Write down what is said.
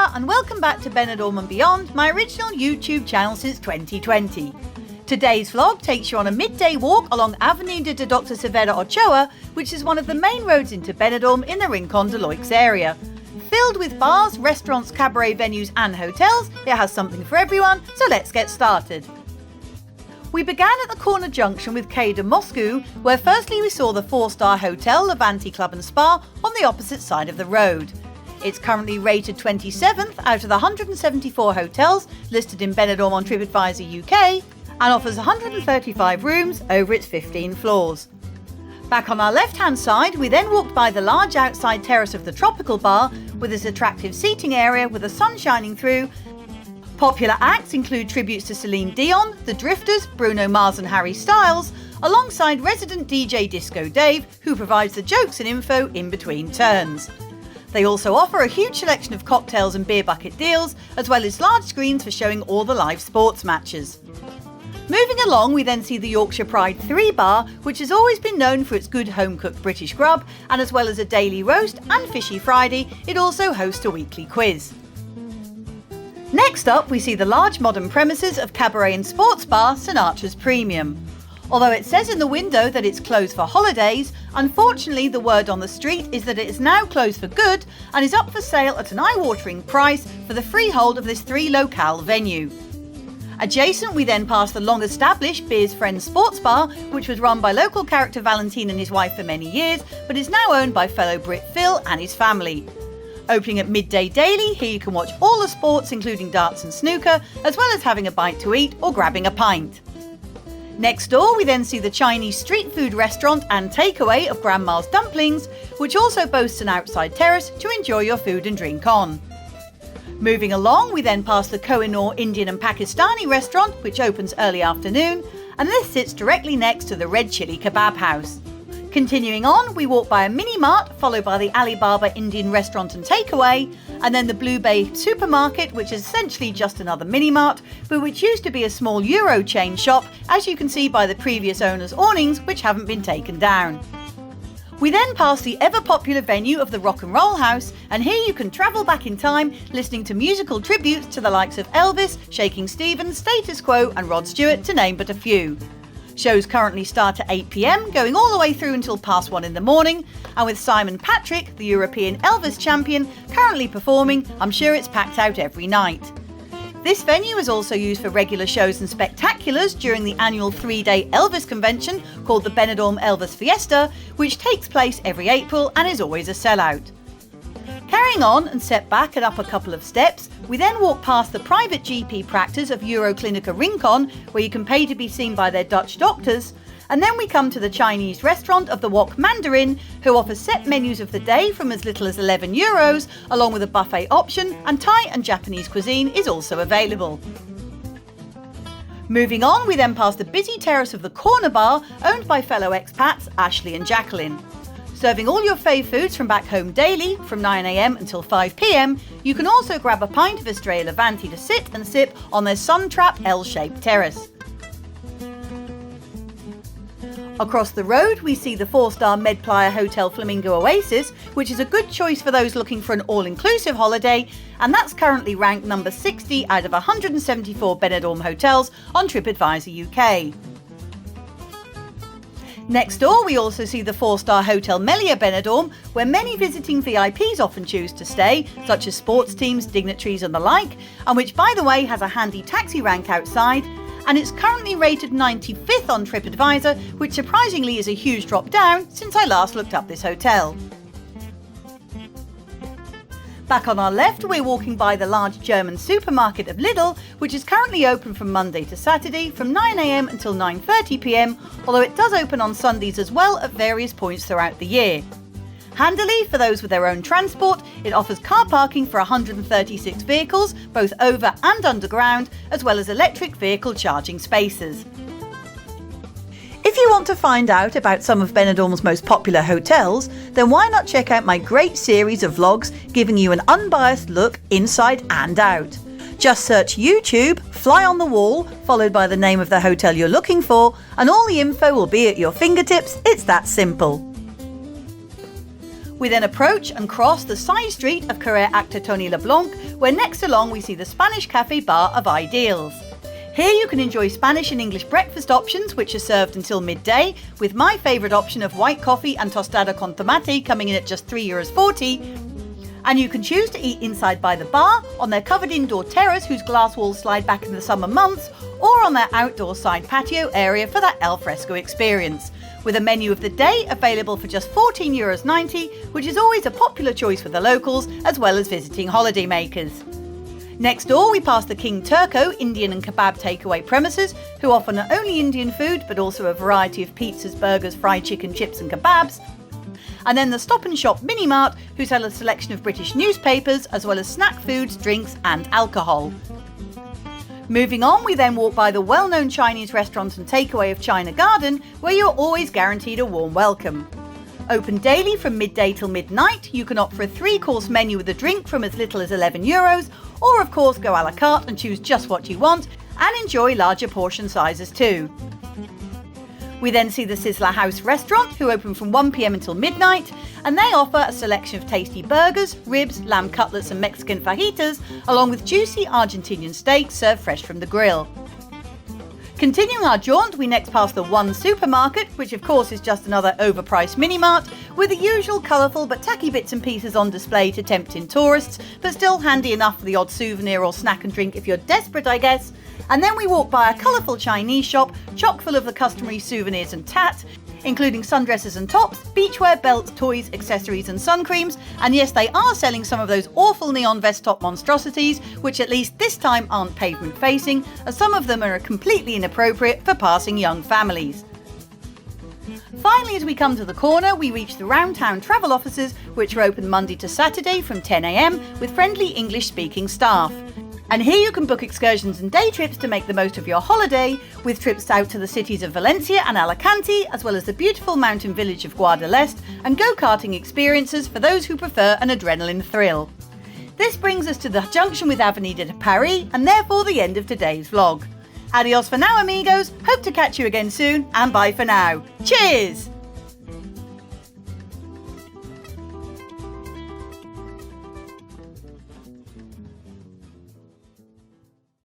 Avenida and welcome back to Benidorm and Beyond, my original YouTube channel since 2020. Today's vlog takes you on a midday walk along Avenida de Dr. Severo Ochoa, which is one of the main roads into Benidorm in the Rincon de Loix area. Filled with bars, restaurants, cabaret venues and hotels, it has something for everyone, so let's get started. We began at the corner junction with Quai de Moscou, where firstly we saw the 4-star hotel Levante Club and Spa on the opposite side of the road. It's currently rated 27th out of the 174 hotels listed in Benidorm on TripAdvisor UK and offers 135 rooms over its 15 floors. Back on our left-hand side, we then walked by the large outside terrace of the Tropical Bar with its attractive seating area with the sun shining through. Popular acts include tributes to Celine Dion, The Drifters, Bruno Mars and Harry Styles, alongside resident DJ Disco Dave, who provides the jokes and info in between turns. They also offer a huge selection of cocktails and beer bucket deals, as well as large screens for showing all the live sports matches. Moving along, we then see the Yorkshire Pride 3 bar, which has always been known for its good home-cooked British grub, and as well as a daily roast and Fishy Friday, it also hosts a weekly quiz. Next up, we see the large modern premises of cabaret and sports bar Sinatra's Premium. Although it says in the window that it's closed for holidays, unfortunately the word on the street is that it is now closed for good and is up for sale at an eye-watering price for the freehold of this 3-locale venue. Adjacent, we then pass the long-established Beers Friends Sports Bar, which was run by local character Valentine and his wife for many years, but is now owned by fellow Brit Phil and his family. Opening at midday daily, here you can watch all the sports including darts and snooker, as well as having a bite to eat or grabbing a pint. Next door, we then see the Chinese street food restaurant and takeaway of Grandma's Dumplings, which also boasts an outside terrace to enjoy your food and drink on. Moving along, we then pass the Kohinoor Indian and Pakistani restaurant, which opens early afternoon, and this sits directly next to the Red Chili Kebab House. Continuing on, we walk by a mini-mart, followed by the Alibaba Indian restaurant and takeaway, and then the Blue Bay supermarket, which is essentially just another mini-mart, but which used to be a small Euro chain shop, as you can see by the previous owner's awnings, which haven't been taken down. We then pass the ever-popular venue of the Rock and Roll House, and here you can travel back in time, listening to musical tributes to the likes of Elvis, Shaking Stevens, Status Quo and Rod Stewart, to name but a few. Shows currently start at 8 p.m, going all the way through until past 1 in the morning, and with Simon Patrick, the European Elvis champion, currently performing, I'm sure it's packed out every night. This venue is also used for regular shows and spectaculars during the annual 3-day Elvis convention called the Benidorm Elvis Fiesta, which takes place every April and is always a sellout. Carrying on and step back and up a couple of steps, we then walk past the private GP practice of Euroclinica Rincon, where you can pay to be seen by their Dutch doctors, and then we come to the Chinese restaurant of the Wok Mandarin, who offers set menus of the day from as little as €11, along with a buffet option, and Thai and Japanese cuisine is also available. Moving on, we then pass the busy terrace of the Corner Bar, owned by fellow expats Ashley and Jacqueline. Serving all your fave foods from back home daily, from 9 a.m. until 5 p.m, you can also grab a pint of Estrella Levante to sit and sip on their sun-trapped L-shaped terrace. Across the road, we see the 4-star Med Playa Hotel Flamingo Oasis, which is a good choice for those looking for an all-inclusive holiday, and that's currently ranked number 60 out of 174 Benidorm hotels on TripAdvisor UK. Next door, we also see the 4-star Hotel Melia Benidorm, where many visiting VIPs often choose to stay, such as sports teams, dignitaries and the like, and which, by the way, has a handy taxi rank outside, and it's currently rated 95th on TripAdvisor, which surprisingly is a huge drop down since I last looked up this hotel. Back on our left, we're walking by the large German supermarket of Lidl, which is currently open from Monday to Saturday from 9 a.m. until 9:30 p.m, although it does open on Sundays as well at various points throughout the year. Handily, for those with their own transport, it offers car parking for 136 vehicles, both over and underground, as well as electric vehicle charging spaces. If you want to find out about some of Benidorm's most popular hotels, then why not check out my great series of vlogs giving you an unbiased look inside and out. Just search YouTube, Fly on the Wall, followed by the name of the hotel you're looking for, and all the info will be at your fingertips. It's that simple. We then approach and cross the side street of Carrer Actor Tony Leblanc, where next along we see the Spanish Cafe Bar of Ideals. Here you can enjoy Spanish and English breakfast options, which are served until midday, with my favourite option of white coffee and tostada con tomate coming in at just €3.40. And you can choose to eat inside by the bar, on their covered indoor terrace whose glass walls slide back in the summer months, or on their outdoor side patio area for that al fresco experience, with a menu of the day available for just €14.90, which is always a popular choice for the locals as well as visiting holidaymakers. Next door we pass the King Turco Indian and kebab takeaway premises, who offer not only Indian food but also a variety of pizzas, burgers, fried chicken, chips and kebabs. And then the Stop and Shop Mini Mart, who sell a selection of British newspapers as well as snack foods, drinks and alcohol. Moving on, we then walk by the well-known Chinese restaurant and takeaway of China Garden, where you're always guaranteed a warm welcome. Open daily from midday till midnight, you can opt for a 3-course menu with a drink from as little as €11, or of course go a la carte and choose just what you want, and enjoy larger portion sizes too. We then see the Sizzler House restaurant, who open from 1 p.m. until midnight, and they offer a selection of tasty burgers, ribs, lamb cutlets and Mexican fajitas, along with juicy Argentinian steaks served fresh from the grill. Continuing our jaunt, we next pass the One Supermarket, which of course is just another overpriced mini-mart, with the usual colourful but tacky bits and pieces on display to tempt in tourists, but still handy enough for the odd souvenir or snack and drink if you're desperate, I guess. And then we walk by a colourful Chinese shop, chock full of the customary souvenirs and tat, including sundresses and tops, beachwear, belts, toys, accessories and sun creams. And yes, they are selling some of those awful neon vest top monstrosities, which at least this time aren't pavement facing, as some of them are completely inappropriate for passing young families. Finally, as we come to the corner, we reach the Round Town travel offices, which are open Monday to Saturday from 10 a.m. with friendly English-speaking staff. And here you can book excursions and day trips to make the most of your holiday, with trips out to the cities of Valencia and Alicante, as well as the beautiful mountain village of Guadalest, and go-karting experiences for those who prefer an adrenaline thrill. This brings us to the junction with Avenida de Paris, and therefore the end of today's vlog. Adios for now, amigos. Hope to catch you again soon, and bye for now. Cheers!